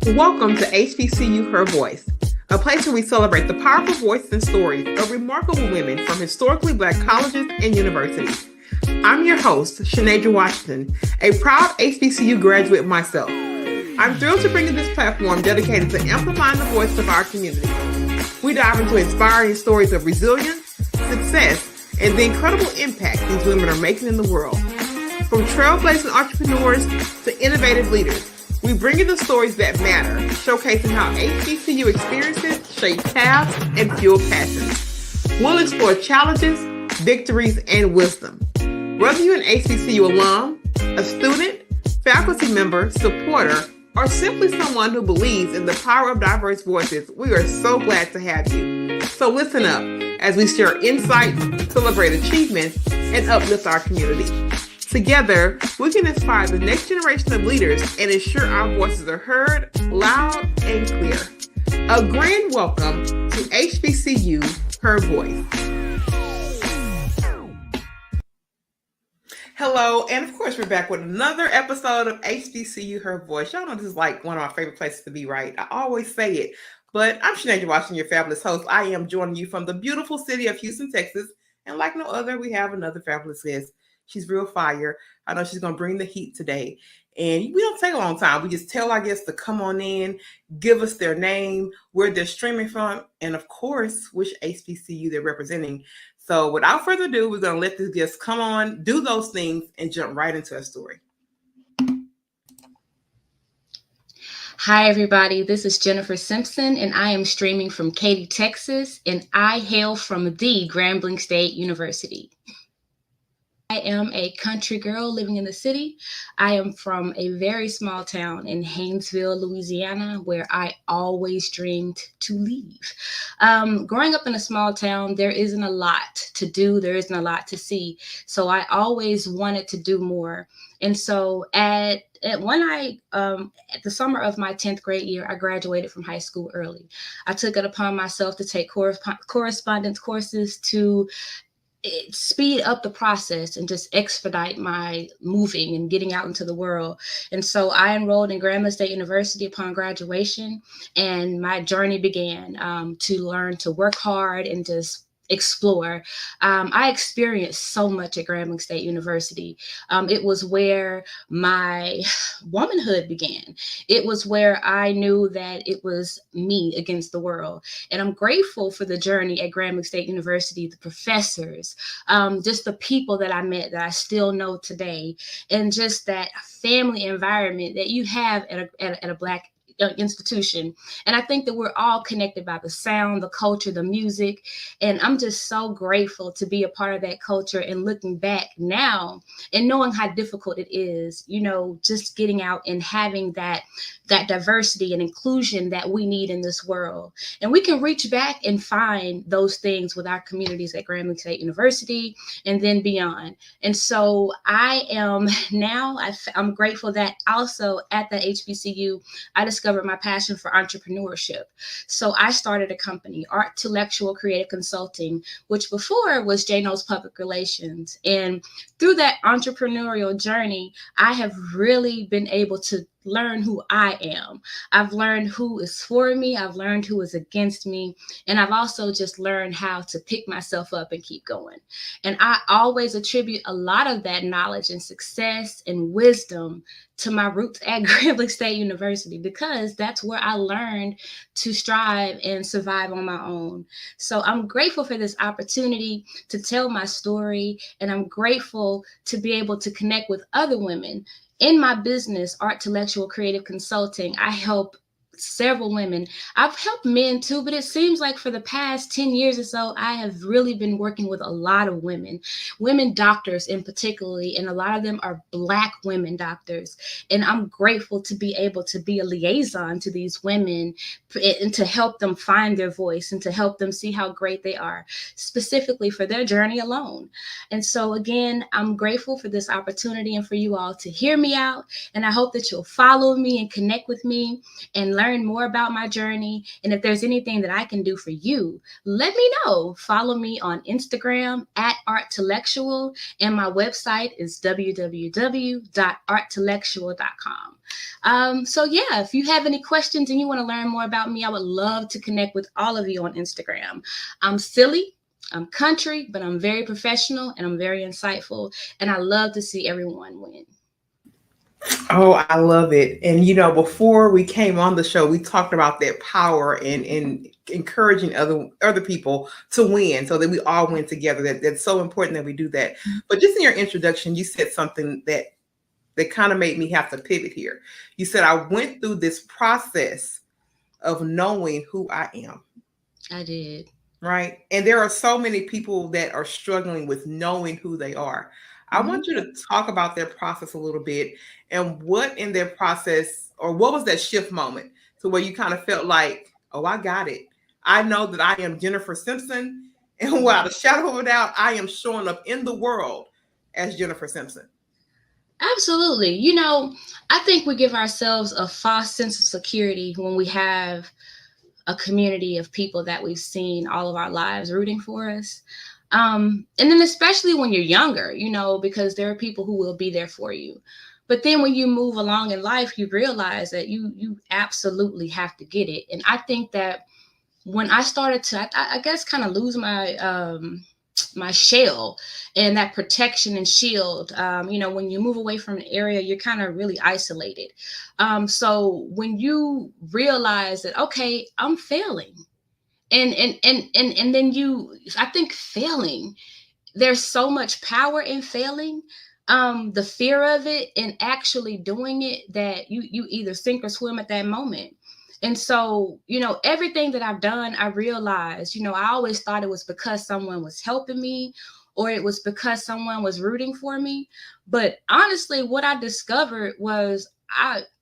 Welcome to HBCU Her Voice, a place where we celebrate the powerful voices and stories of remarkable women from historically Black colleges and universities. I'm your host, Shanadra Washington, a proud HBCU graduate myself. I'm thrilled to bring you this platform dedicated to amplifying the voice of our community. We dive into inspiring stories of resilience, success, and the incredible impact these women are making in the world. From trailblazing entrepreneurs to innovative leaders, we bring you the stories that matter, showcasing how HBCU experiences shape paths and fuel passions. We'll explore challenges, victories, and wisdom. Whether you're an HBCU alum, a student, faculty member, supporter, or simply someone who believes in the power of diverse voices, we are so glad to have you. So listen up as we share insights, celebrate achievements, and uplift our community. Together, we can inspire the next generation of leaders and ensure our voices are heard loud and clear. A grand welcome to HBCU Her Voice. Hello, and of course, we're back with another episode of HBCU Her Voice. Y'all know this is like one of my favorite places to be, right? I always say it, but I'm Shanadra Washington, your fabulous host. I am joining you from the beautiful city of Houston, Texas, and like no other, we have another fabulous guest. She's real fire. I know she's going to bring the heat today. And we don't take a long time. We just tell our guests to come on in, give us their name, where they're streaming from, and of course, which HBCU they're representing. So without further ado, we're going to let this guest come on, do those things, and jump right into a story. Hi, everybody. This is Norton Simpson, and I am streaming from Katy, Texas, and I hail from the Grambling State University. I am a country girl living in the city. I am from a very small town in Haynesville, Louisiana, where I always dreamed to live. Growing up in a small town, there isn't a lot to do. There isn't a lot to see. So I always wanted to do more. And so at the summer of my 10th grade year, I graduated from high school early. I took it upon myself to take correspondence courses to speed up the process and just expedite my moving and getting out into the world. And so I enrolled in Grambling State University upon graduation, and my journey began to learn to work hard and just explore. I experienced so much at Grambling State University. It was where my womanhood began. It was where I knew that it was me against the world. And I'm grateful for the journey at Grambling State University, the professors, just the people that I met that I still know today, and just that family environment that you have at a Black institution. And I think that we're all connected by the sound, the culture, the music. And I'm just so grateful to be a part of that culture, and looking back now and knowing how difficult it is, just getting out and having that diversity and inclusion that we need in this world. And we can reach back and find those things with our communities at Grambling State University and then beyond. And so I'm grateful that also at the HBCU, I discovered my passion for entrepreneurship. So I started a company, Art2lectual Creative Consulting, which before was JNO's Public Relations. And through that entrepreneurial journey, I have really been able to learn who I am. I've learned who is for me. I've learned who is against me. And I've also just learned how to pick myself up and keep going. And I always attribute a lot of that knowledge and success and wisdom to my roots at Grambling State University, because that's where I learned to strive and survive on my own. So I'm grateful for this opportunity to tell my story, and I'm grateful to be able to connect with other women. In my business, Art2lectual Creative Consulting, I help several women. I've helped men too, but it seems like for the past 10 years or so, I have really been working with a lot of women doctors in particularly, and a lot of them are Black women doctors. And I'm grateful to be able to be a liaison to these women and to help them find their voice and to help them see how great they are, specifically for their journey alone. And so again, I'm grateful for this opportunity and for you all to hear me out. And I hope that you'll follow me and connect with me and learn learn more about my journey, and if there's anything that I can do for you, let me know. Follow me on Instagram at Art2lectual, and my website is www.art2lectual.com. So yeah, if you have any questions and you want to learn more about me, I would love to connect with all of you on Instagram. I'm silly, I'm country, but I'm very professional and I'm very insightful, and I love to see everyone win. Oh, I love it. And before we came on the show, we talked about that power and encouraging other people to win so that we all win together. That's so important that we do that. But just in your introduction, you said something that kind of made me have to pivot here. You said, I went through this process of knowing who I am. I did. Right. And there are so many people that are struggling with knowing who they are. I want you to talk about their process a little bit, and what in their process, or what was that shift moment to where you kind of felt like, oh, I got it. I know that I am Jennifer Simpson, and without a shadow of a doubt, I am showing up in the world as Jennifer Simpson. Absolutely. I think we give ourselves a false sense of security when we have a community of people that we've seen all of our lives rooting for us. And then especially when you're younger, because there are people who will be there for you. But then when you move along in life, you realize that you absolutely have to get it. And I think that when I started to, I guess, kind of lose my shell and that protection and shield, when you move away from an area, you're kind of really isolated. So when you realize that, okay, I'm failing, and then I think failing, there's so much power in failing, the fear of it and actually doing it, that you either sink or swim at that moment. And so, everything that I've done, I realized, I always thought it was because someone was helping me or it was because someone was rooting for me. But honestly, what I discovered was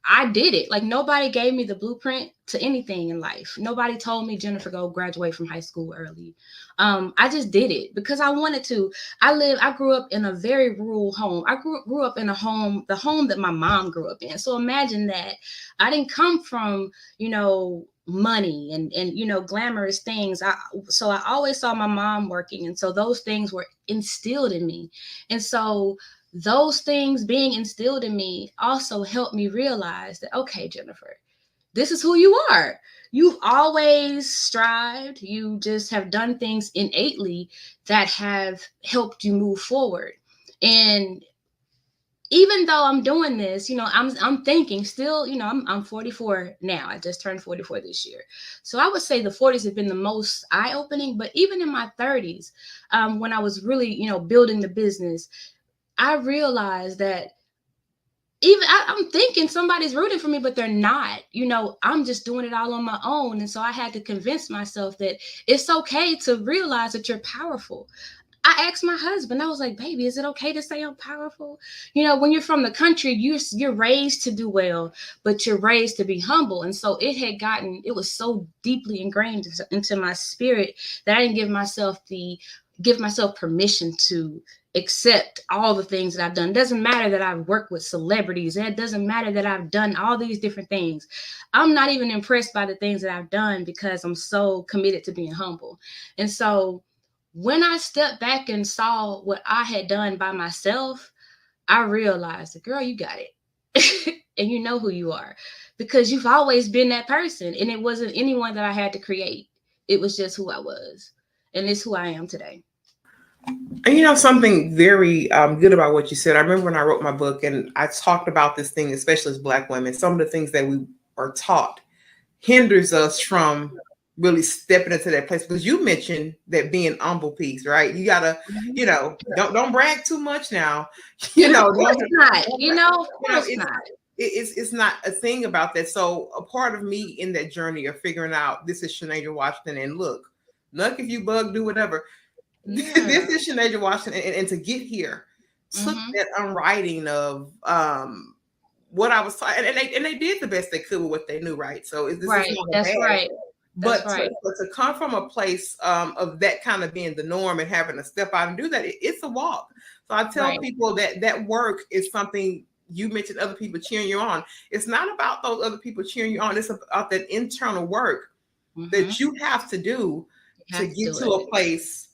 I did it. Like, nobody gave me the blueprint to anything in life. Nobody told me, Jennifer, go graduate from high school early. I just did it because I wanted to. I grew up in a very rural home. I grew up in the home that my mom grew up in. So imagine that. I didn't come from, money and glamorous things. So I always saw my mom working. And so those things were instilled in me. And so those things being instilled in me also helped me realize that, okay, Jennifer, this is who you are. You've always strived. You just have done things innately that have helped you move forward. And even though I'm doing this, I'm thinking still, I'm 44 now. I just turned 44 this year. So I would say the 40s have been the most eye-opening. But even in my 30s, when I was really, building the business, I realized that I'm thinking somebody's rooting for me, but they're not. I'm just doing it all on my own. And so I had to convince myself that it's okay to realize that you're powerful. I asked my husband, I was like, baby, is it okay to say I'm powerful? When you're from the country, you're raised to do well, but you're raised to be humble. And so it was so deeply ingrained into my spirit that I didn't give myself permission to accept all the things that I've done. It doesn't matter that I've worked with celebrities. It doesn't matter that I've done all these different things. I'm not even impressed by the things that I've done because I'm so committed to being humble. And so when I stepped back and saw what I had done by myself, I realized, girl, you got it. And you know who you are because you've always been that person. And it wasn't anyone that I had to create. It was just who I was. And it's who I am today. And something very good about what you said. I remember when I wrote my book and I talked about this thing, especially as Black women, some of the things that we are taught hinders us from really stepping into that place. Because you mentioned that being humble piece, right? You gotta, don't brag too much now. It's not. It's not a thing about that. So a part of me in that journey of figuring out this is Shanasia Washington, and look if you bug, do whatever. Yeah. This is Shanasia Washington, and to get here took that unwriting of what I was taught, and they did the best they could with what they knew, right? So this right. Is That's bad. right. But to come from a place of that kind of being the norm and having to step out and do that, it's a walk. So I tell people that work is something you mentioned other people cheering you on. It's not about those other people cheering you on. It's about that internal work that you have to do to get to a place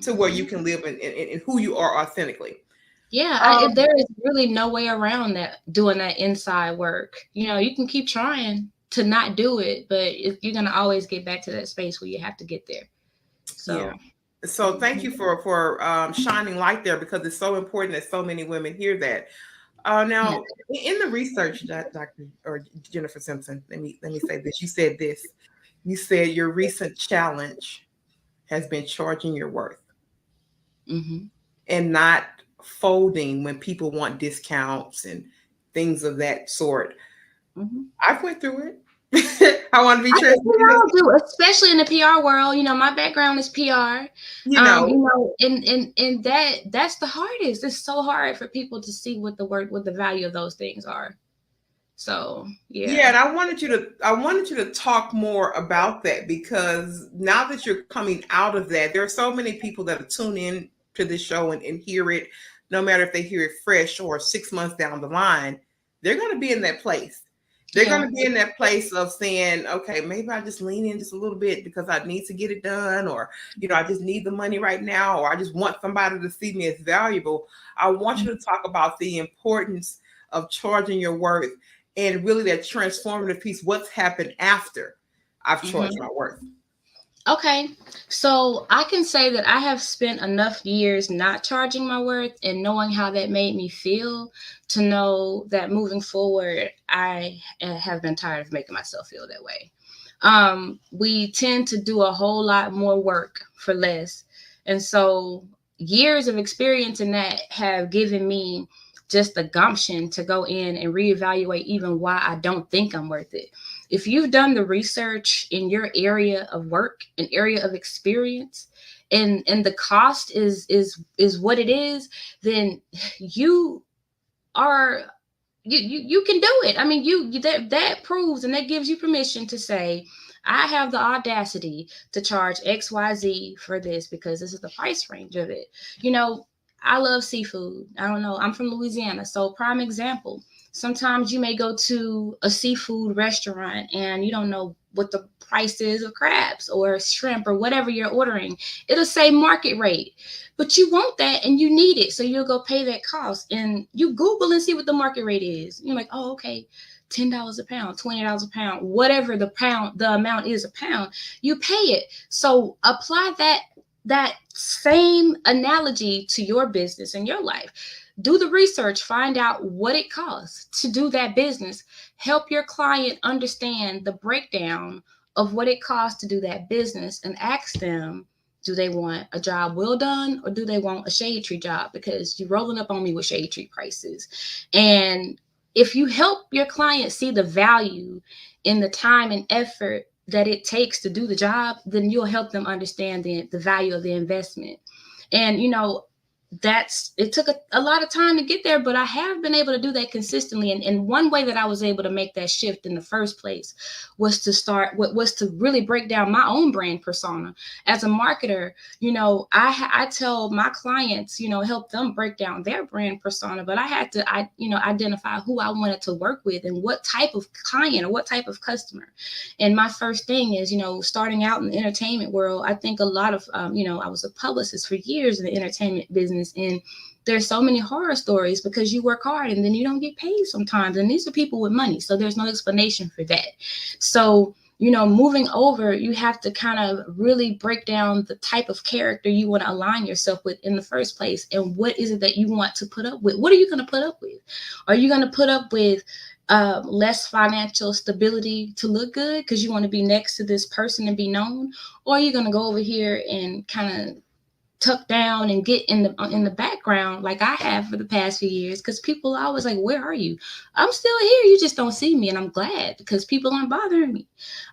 to where you can live in who you are authentically. Yeah, there is really no way around that, doing that inside work. You know, you can keep trying to not do it, but you're going to always get back to that space where you have to get there. So, yeah. So thank you for shining light there, because it's so important that so many women hear that. Now, in the research, Dr. or Jennifer Simpson, let me say this. You said this. You said your recent challenge has been charging your worth and not folding when people want discounts and things of that sort. I've went through it. I want to be transparent. Especially in the PR world. You know, my background is PR. And that's the hardest. It's so hard for people to see what the value of those things are. So yeah, and I wanted you to talk more about that, because now that you're coming out of that, there are so many people that are tuned in to this show and hear it, no matter if they hear it fresh or 6 months down the line, they're going to be in that place. They're going to be in that place of saying, okay, maybe I just lean in just a little bit because I need to get it done, or, you know, I just need the money right now, or I just want somebody to see me as valuable. I want you to talk about the importance of charging your worth and really that transformative piece. What's happened after I've charged my worth? Okay, so I can say that I have spent enough years not charging my worth and knowing how that made me feel to know that moving forward, I have been tired of making myself feel that way. We tend to do a whole lot more work for less. And so years of experience in that have given me just the gumption to go in and reevaluate even why I don't think I'm worth it. If you've done the research in your area of work, an area of experience, and the cost is what it is, then you can do it. I mean, that proves and that gives you permission to say, I have the audacity to charge XYZ for this because this is the price range of it. You know, I love seafood. I don't know. I'm from Louisiana. So prime example. Sometimes you may go to a seafood restaurant and you don't know what the price is of crabs or shrimp or whatever you're ordering. It'll say market rate, but you want that and you need it. So you'll go pay that cost and you Google and see what the market rate is. You're like, oh, okay. $10 a pound, $20 a pound, whatever the amount is a pound, you pay it. So apply that same analogy to your business and your life. Do the research, find out what it costs to do that business. Help your client understand the breakdown of what it costs to do that business and ask them, do they want a job well done or do they want a shade tree job? Because you're rolling up on me with shade tree prices. And if you help your client see the value in the time and effort that it takes to do the job, then you'll help them understand the value of the investment. And, you know, it took a lot of time to get there, but I have been able to do that consistently. And one way that I was able to make that shift in the first place was to really break down my own brand persona. As a marketer, you know, I tell my clients, you know, help them break down their brand persona, but I had to, identify who I wanted to work with and what type of client or what type of customer. And my first thing is, you know, starting out in the entertainment world, I think a lot of, I was a publicist for years in the entertainment business. And there's so many horror stories because you work hard and then you don't get paid sometimes. And these are people with money. So there's no explanation for that. So, you know, moving over, you have to kind of really break down the type of character you want to align yourself with in the first place. And what is it that you want to put up with? What are you going to put up with? Are you going to put up with less financial stability to look good because you want to be next to this person and be known? Or are you going to go over here and kind of tuck down and get in the background like I have for the past few years? Because people are always like, where are you? I'm still here. You just don't see me. And I'm glad because people aren't bothering me.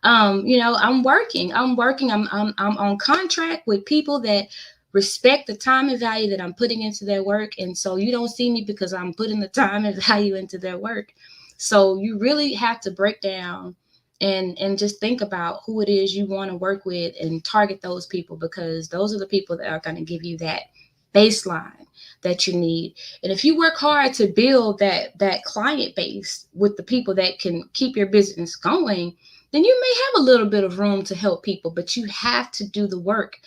I'm working. I'm on contract with people that respect the time and value that I'm putting into their work. And so you don't see me because I'm putting the time and value into their work. So you really have to break down and just think about who it is you want to work with and target those people, because those are the people that are going to give you that baseline that you need. And if you work hard to build that client base with the people that can keep your business going, then you may have a little bit of room to help people, but you have to do the work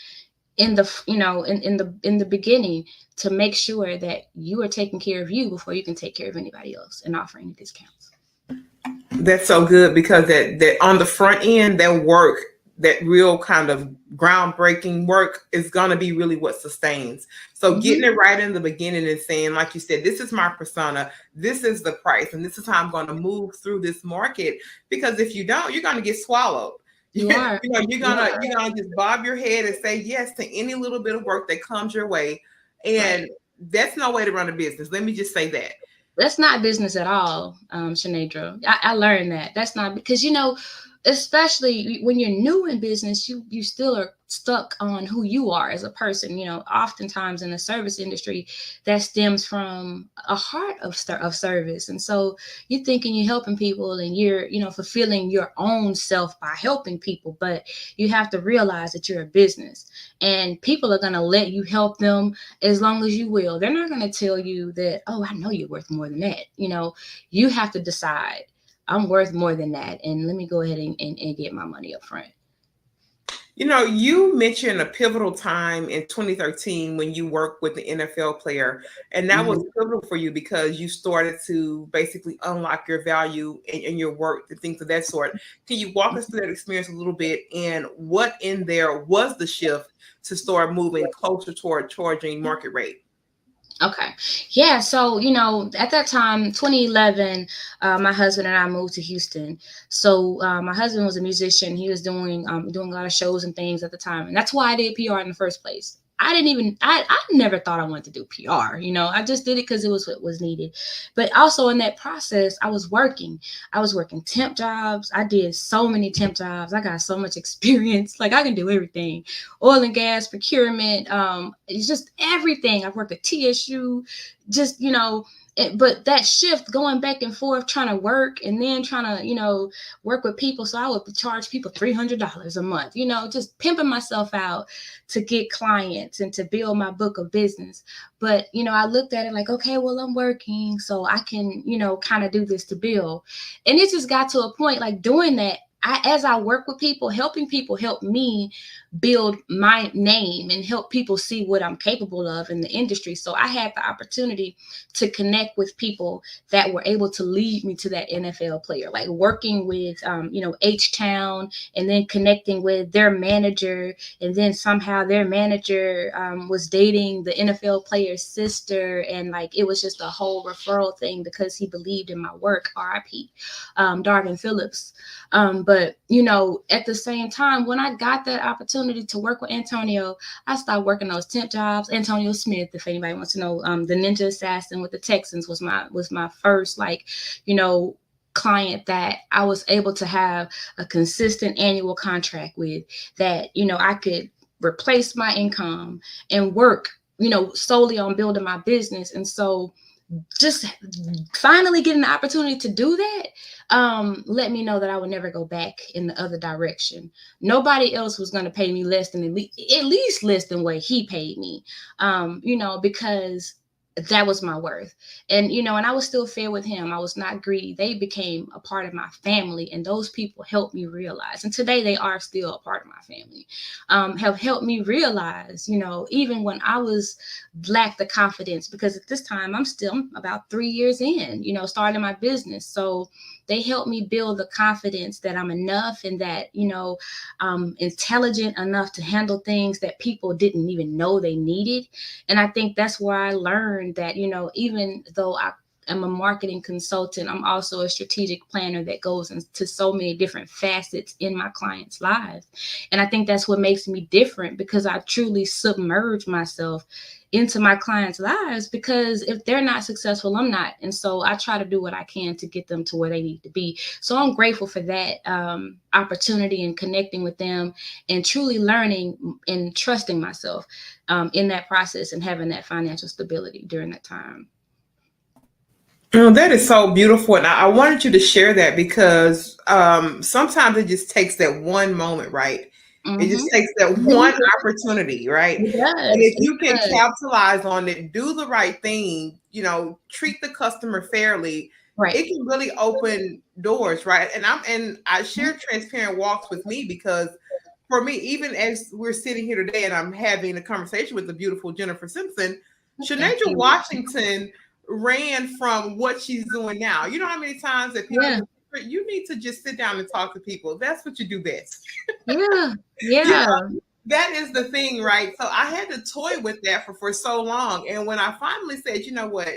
in the, in the beginning to make sure that you are taking care of you before you can take care of anybody else and offer any discounts. That's so good, because that on the front end, that work, that real kind of groundbreaking work is going to be really what sustains. So getting it right in the beginning and saying, like you said, this is my persona, this is the price, and this is how I'm going to move through this market. Because if you don't, you're going to get swallowed. You are. You're gonna just bob your head and say yes to any little bit of work that comes your way. And that's no way to run a business. Let me just say that. That's not business at all, Shanedra. I learned that. That's not, because, especially when you're new in business, you still are stuck on who you are as a person. Oftentimes in the service industry, that stems from a heart of service. And so you're thinking you're helping people and you're, fulfilling your own self by helping people. But you have to realize that you're a business, and people are going to let you help them as long as you will. They're not going to tell you that, oh, I know you're worth more than that. You have to decide, I'm worth more than that, and let me go ahead and get my money up front. You mentioned a pivotal time in 2013 when you worked with the NFL player, and that was pivotal for you because you started to basically unlock your value in your work and things of that sort. Can you walk us through that experience a little bit, and what in there was the shift to start moving closer toward charging market rate? Okay. Yeah. So, at that time, 2011, my husband and I moved to Houston. So my husband was a musician. He was doing a lot of shows and things at the time. And that's why I did PR in the first place. I never thought I wanted to do PR. I just did it because it was what was needed. But also in that process, I was working temp jobs. I did so many temp jobs. I got so much experience. Like, I can do everything. Oil and gas, procurement. It's just everything. I've worked at TSU, just, but that shift, going back and forth, trying to work and then trying to, work with people. So I would charge people $300 a month, just pimping myself out to get clients and to build my book of business. But, I looked at it like, okay, well, I'm working, so I can, kind of do this to build. And it just got to a point, like, doing that, as I work with people, helping people help me build my name and help people see what I'm capable of in the industry. So I had the opportunity to connect with people that were able to lead me to that NFL player, like working with, H-Town, and then connecting with their manager. And then somehow their manager was dating the NFL player's sister. And like, it was just a whole referral thing because he believed in my work, RIP, Darvin Phillips. But, at the same time, when I got that opportunity to work with Antonio, I started working those temp jobs. Antonio Smith, if anybody wants to know, the Ninja Assassin with the Texans was my first, client that I was able to have a consistent annual contract with, that, I could replace my income and work, solely on building my business. And so just finally getting the opportunity to do that let me know that I would never go back in the other direction. Nobody else was going to pay me less than at least less than what he paid me, because that was my worth. And, and I was still fair with him. I was not greedy. They became a part of my family, and those people helped me realize, and today they are still a part of my family, have helped me realize, even when I lacked the confidence, because at this time I'm still about 3 years in, starting my business. So they helped me build the confidence that I'm enough, and that, I'm intelligent enough to handle things that people didn't even know they needed. And I think that's where I learned that, even though I'm a marketing consultant, I'm also a strategic planner that goes into so many different facets in my clients' lives. And I think that's what makes me different, because I truly submerge myself into my clients' lives, because if they're not successful, I'm not. And so I try to do what I can to get them to where they need to be. So I'm grateful for that opportunity and connecting with them and truly learning and trusting myself in that process and having that financial stability during that time. Oh, that is so beautiful. And I wanted you to share that because sometimes it just takes that one moment, right? It just takes that one opportunity, right? It And does. if you can capitalize on it, do the right thing, treat the customer fairly, Right. it can really open doors, right? And I share transparent walks with me because for me, even as we're sitting here today and I'm having a conversation with the beautiful Jennifer Simpson, Shanasia Washington ran from what she's doing now. You know how many times that people you need to just sit down and talk to people. That's what you do best. Yeah. That is the thing, right? So I had to toy with that for so long. And when I finally said, you know what,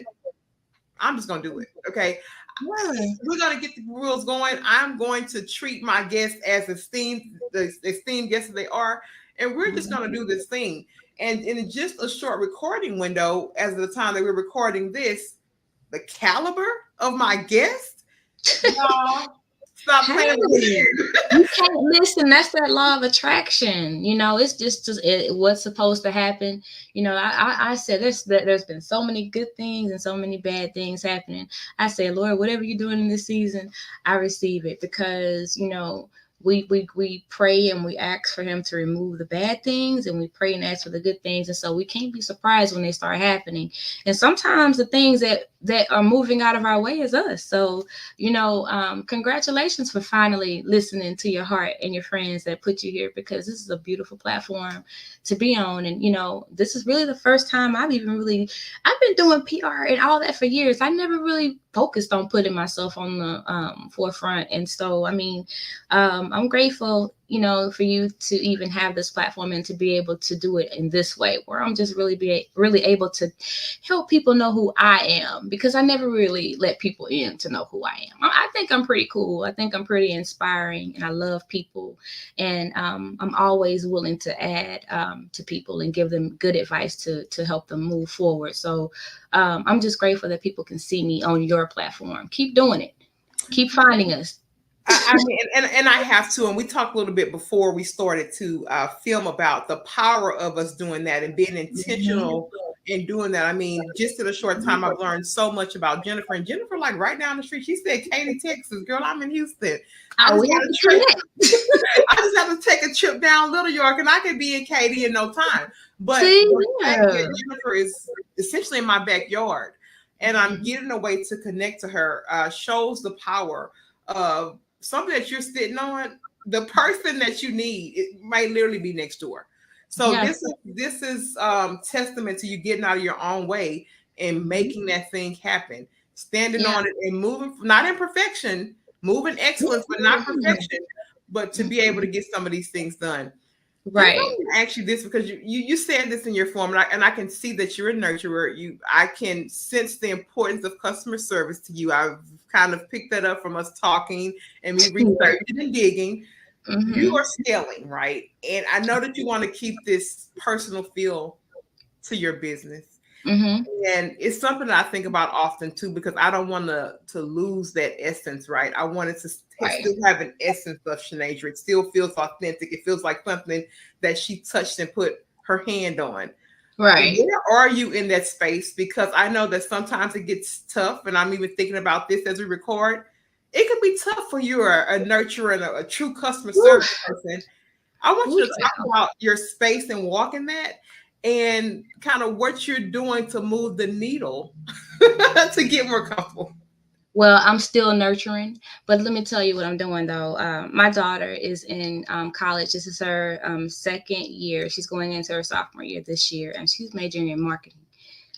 I'm just going to do it. Okay. We're going to get the rules going. I'm going to treat my guests as the esteemed guests they are. And we're just going to do this thing. And in just a short recording window, as of the time that we're recording this, the caliber of my guests, y'all, stop playing with me. You can't listen. That's that law of attraction. It's just what's supposed to happen. I said there's been so many good things and so many bad things happening. I say, Lord, whatever you're doing in this season, I receive it because, we pray and we ask for him to remove the bad things, and we pray and ask for the good things. And so we can't be surprised when they start happening. And sometimes the things that are moving out of our way is us. So, congratulations for finally listening to your heart and your friends that put you here, because this is a beautiful platform to be on. And, this is really the first time I've been doing PR and all that for years. I never really focused on putting myself on the forefront. And so, I'm grateful, for you to even have this platform and to be able to do it in this way, where I'm just really able to help people know who I am, because I never really let people in to know who I am. I think I'm pretty cool. I think I'm pretty inspiring, and I love people. And I'm always willing to add to people and give them good advice to help them move forward. So I'm just grateful that people can see me on your platform. Keep doing it. Keep finding us. I mean, and I have to, and we talked a little bit before we started to film about the power of us doing that and being intentional in doing that. I mean, just in a short time, I've learned so much about Jennifer. And Jennifer, like right down the street, she said, Katy, Texas. Girl, I'm in Houston. I just have to take a trip down Little York, and I could be in Katy in no time. But the fact that Jennifer is essentially in my backyard, and I'm getting a way to connect to her shows the power of something that you're sitting on. The person that you need, it might literally be next door. So this is testament to you getting out of your own way and making that thing happen, standing on it and moving, not in perfection, moving excellence, but not perfection, but to be able to get some of these things done. Right. Actually, this because you said this in your form, and I can see that you're a nurturer. I can sense the importance of customer service to you. I've kind of picked that up from us talking and me researching and digging. You are scaling, right? And I know that you want to keep this personal feel to your business. And it's something that I think about often too, because I don't want to lose that essence, right? I want it to still have an essence of Shanasia. It still feels authentic. It feels like something that she touched and put her hand on. Right. Where are you in that space? Because I know that sometimes it gets tough, and I'm even thinking about this as we record. It can be tough for you, a nurturer and a true customer service person. I want you to talk about your space and walk in that, and kind of what you're doing to move the needle to get more comfortable. Well, I'm still nurturing, but let me tell you what I'm doing though. My daughter is in college. This is her second year. She's going into her sophomore year this year, and she's majoring in marketing.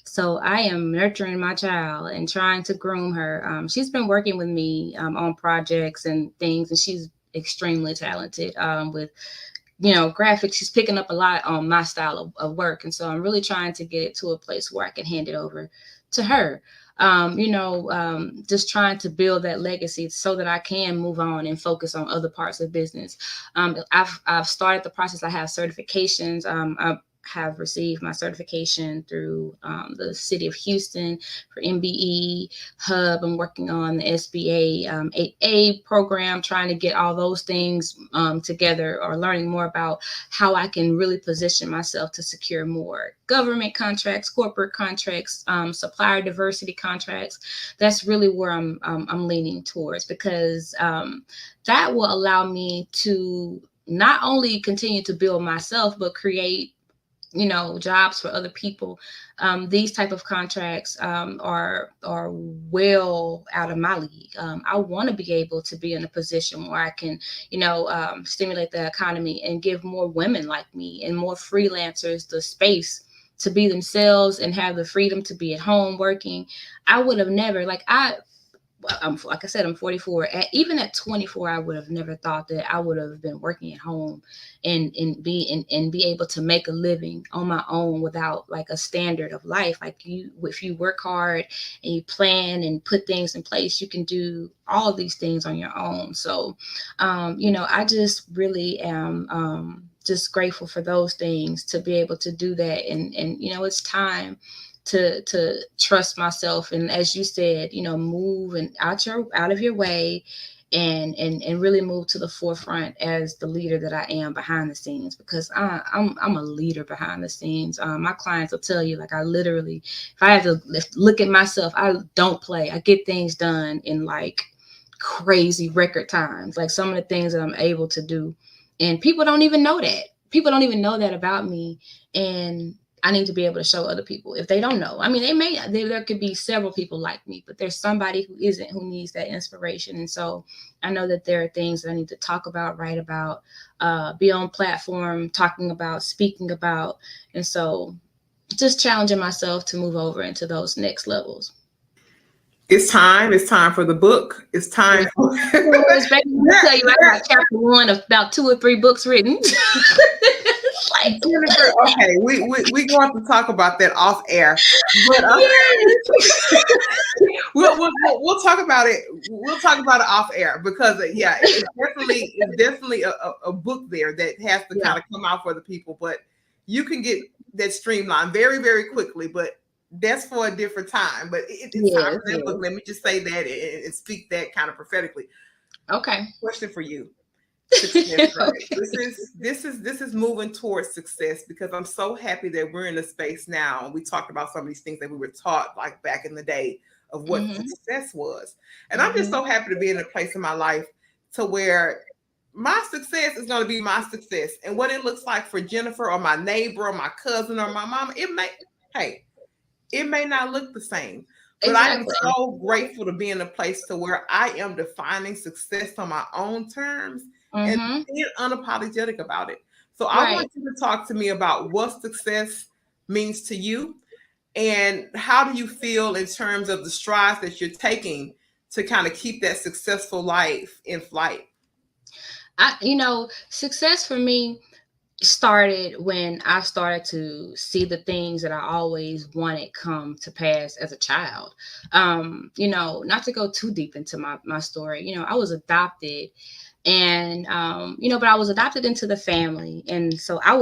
So I am nurturing my child and trying to groom her. She's been working with me on projects and things, and she's extremely talented with graphics. She's picking up a lot on my style of work. And so I'm really trying to get it to a place where I can hand it over to her. Just trying to build that legacy so that I can move on and focus on other parts of business. I've started the process. I have certifications. I have received my certification through the city of Houston for MBE Hub. I'm working on the SBA 8A program, trying to get all those things together, or learning more about how I can really position myself to secure more government contracts, corporate contracts, supplier diversity contracts. That's really where I'm leaning towards, because that will allow me to not only continue to build myself, but create, jobs for other people. These type of contracts are well out of my league. I want to be able to be in a position where I can, stimulate the economy and give more women like me and more freelancers the space to be themselves and have the freedom to be at home working. I would have never, like I said, I'm 44. Even at 24, I would have never thought that I would have been working at home and be able to make a living on my own without like a standard of life. Like if you work hard and you plan and put things in place, you can do all of these things on your own. So, I just really am just grateful for those things, to be able to do that. And it's time to trust myself, and as you said, move and out of your way and really move to the forefront as the leader that I am behind the scenes, because I'm a leader behind the scenes. My clients will tell you, like, I literally, if I have to look at myself, I don't play. I get things done in like crazy record times, like some of the things that I'm able to do, and people don't even know that. People don't even know that about me, and I need to be able to show other people if they don't know. I mean, there could be several people like me, but there's somebody who isn't, who needs that inspiration. And so I know that there are things that I need to talk about, write about, be on platform, talking about, speaking about. And so just challenging myself to move over into those next levels. It's time. It's time for the book. It's time. I tell you, I got chapter 1 of about 2 or 3 books written. Like, Jennifer, okay, we going to talk about that off air, but we'll talk about it. We'll talk about it off air, because it's definitely a book there that has to kind of come out for the people. But you can get that streamlined very, very quickly. But that's for a different time. But it's time for that book. Let me just say that and speak that kind of prophetically. Okay. Question for you. Success rate. This is moving towards success, because I'm so happy that we're in a space now. We talked about some of these things that we were taught like back in the day of what success was. And I'm just so happy to be in a place in my life to where my success is going to be my success. And what it looks like for Jennifer or my neighbor or my cousin or my mama, it may not look the same. But exactly. I am so grateful to be in a place to where I am defining success on my own terms and being unapologetic about it. So I want you to talk to me about what success means to you, and how do you feel in terms of the strides that you're taking to kind of keep that successful life in flight? Success for me started when I started to see the things that I always wanted come to pass as a child. Not to go too deep into my story, I was adopted, and but I was adopted into the family, and so I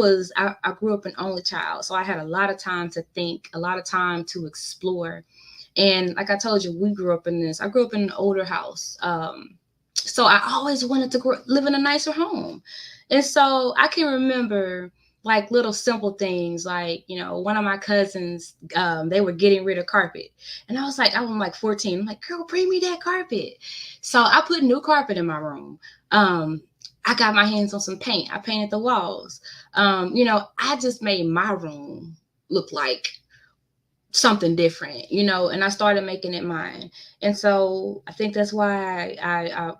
grew up an only child, so I had a lot of time to think, a lot of time to explore. And like I told you, I grew up in an older house, so I always wanted to live in a nicer home. And so I can remember like little simple things, like, one of my cousins, they were getting rid of carpet. And I'm like 14. I'm like, girl, bring me that carpet. So I put new carpet in my room. I got my hands on some paint. I painted the walls. I just made my room look like something different, and I started making it mine. And so I think that's why I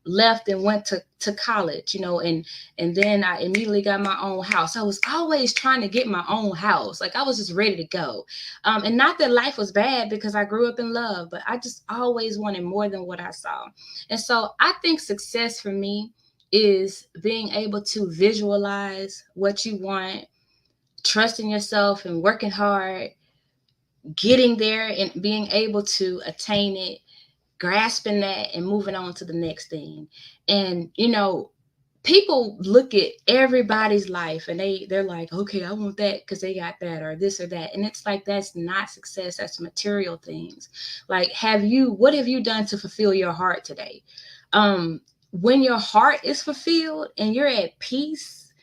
left and went to college, and then I immediately got my own house. I was always trying to get my own house. Like, I was just ready to go. And not that life was bad, because I grew up in love, but I just always wanted more than what I saw. And so I think success for me is being able to visualize what you want, trusting yourself and working hard, getting there and being able to attain it, grasping that and moving on to the next thing. And, people look at everybody's life and they're like, okay, I want that because they got that or this or that. And it's like, that's not success. That's material things. Like, what have you done to fulfill your heart today? When your heart is fulfilled and you're at peace,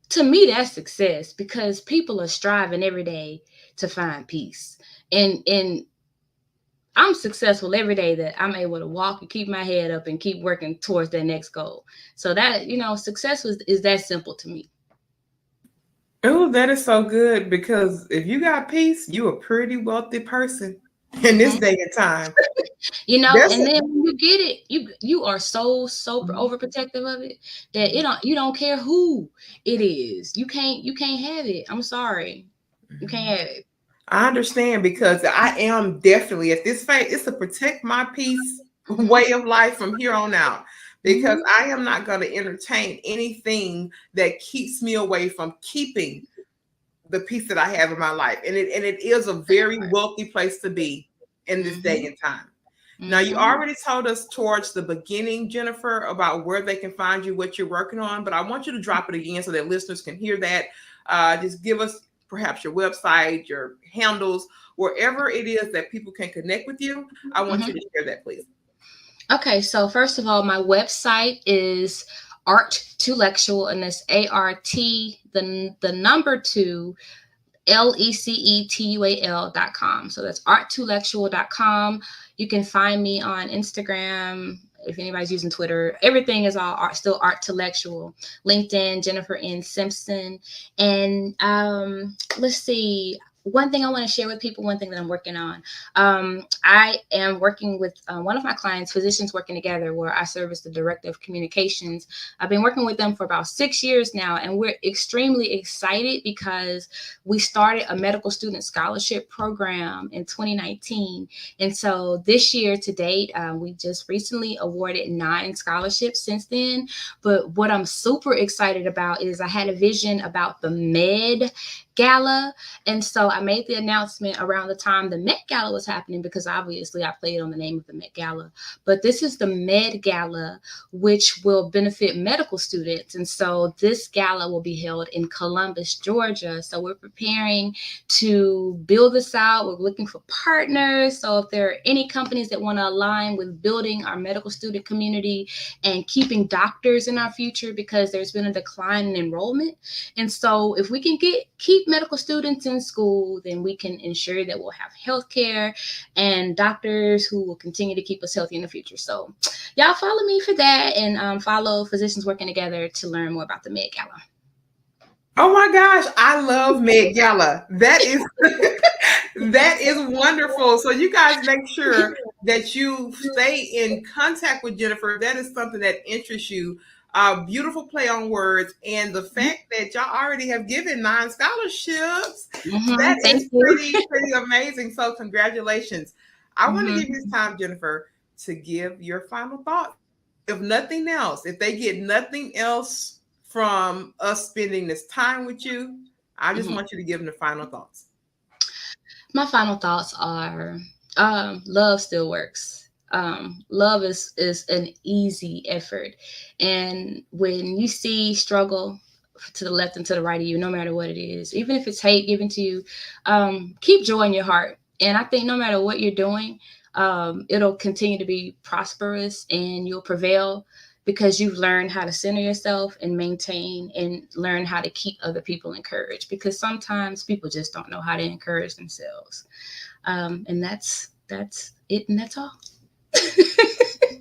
to me, that's success, because people are striving every day to find peace. And I'm successful every day that I'm able to walk and keep my head up and keep working towards that next goal. So that, success is that simple to me. Oh, that is so good, because if you got peace, you a pretty wealthy person in this day and time. That's And then when you get it, you are so overprotective of it that you don't care who it is. You can't have it. I'm sorry. You can't have it. I understand, because I am definitely at this phase. It's to protect my peace way of life from here on out, because I am not going to entertain anything that keeps me away from keeping the peace that I have in my life. And it is a very wealthy place to be in this day and time. Now, you already told us towards the beginning, Jennifer, about where they can find you, what you're working on, but I want you to drop it again so that listeners can hear that. Just give us perhaps your website, your handles, wherever it is that people can connect with you. I want you to share that, please. Okay, so first of all, my website is Art2lectual, and it's ART, the number 2, LECETUAL.com. So that's Art2lectual.com. You can find me on Instagram. If anybody's using Twitter, everything is all still Art2lectual. LinkedIn, Jennifer N. Simpson. And let's see. One thing I want to share with people, one thing that I'm working on. I am working with one of my clients, Physicians Working Together, where I serve as the Director of Communications. I've been working with them for about 6 years now, and we're extremely excited because we started a medical student scholarship program in 2019. And so this year to date, we just recently awarded 9 scholarships since then. But what I'm super excited about is I had a vision about the Med Gala. And so I made the announcement around the time the Met Gala was happening, because obviously I played on the name of the Met Gala. But this is the Med Gala, which will benefit medical students. And so this gala will be held in Columbus, Georgia. So we're preparing to build this out. We're looking for partners. So if there are any companies that want to align with building our medical student community and keeping doctors in our future, because there's been a decline in enrollment. And so if we can keep medical students in school, then we can ensure that we'll have healthcare and doctors who will continue to keep us healthy in the future. So y'all follow me for that, and follow Physicians Working Together to learn more about the Med Gala. Oh my gosh, I love Med Gala. That is that is wonderful. So you guys make sure that you stay in contact with Jennifer. If that is something that interests you. Beautiful play on words, and the fact that y'all already have given 9 scholarships, that is pretty amazing. So congratulations. I want to give you this time, Jennifer, to give your final thought. If nothing else, if they get nothing else from us spending this time with you, I just want you to give them the final thoughts. My final thoughts are love still works. Love is an easy effort. And when you see struggle to the left and to the right of you, no matter what it is, even if it's hate given to you, keep joy in your heart. And I think no matter what you're doing, it'll continue to be prosperous, and you'll prevail because you've learned how to center yourself and maintain, and learn how to keep other people encouraged, because sometimes people just don't know how to encourage themselves. And that's it. And that's all.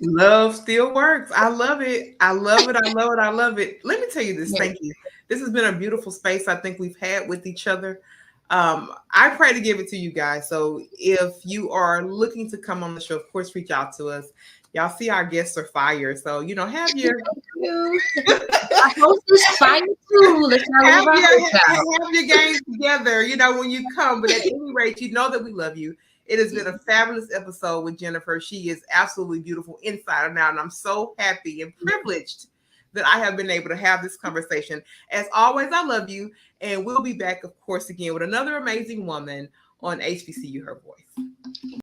Love still works. I love it. I love it. I love it. I love it. Let me tell you this. Thank you. This has been a beautiful space I think we've had with each other. I pray to give it to you guys. So if you are looking to come on the show, of course, reach out to us. Y'all see our guests are fire. So, have your I hope this fire too. Let's have your games together, when you come. But at any rate, you know that we love you. It has been a fabulous episode with Jennifer. She is absolutely beautiful inside and out. And I'm so happy and privileged that I have been able to have this conversation. As always, I love you. And we'll be back, of course, again with another amazing woman on HBCU Her Voice.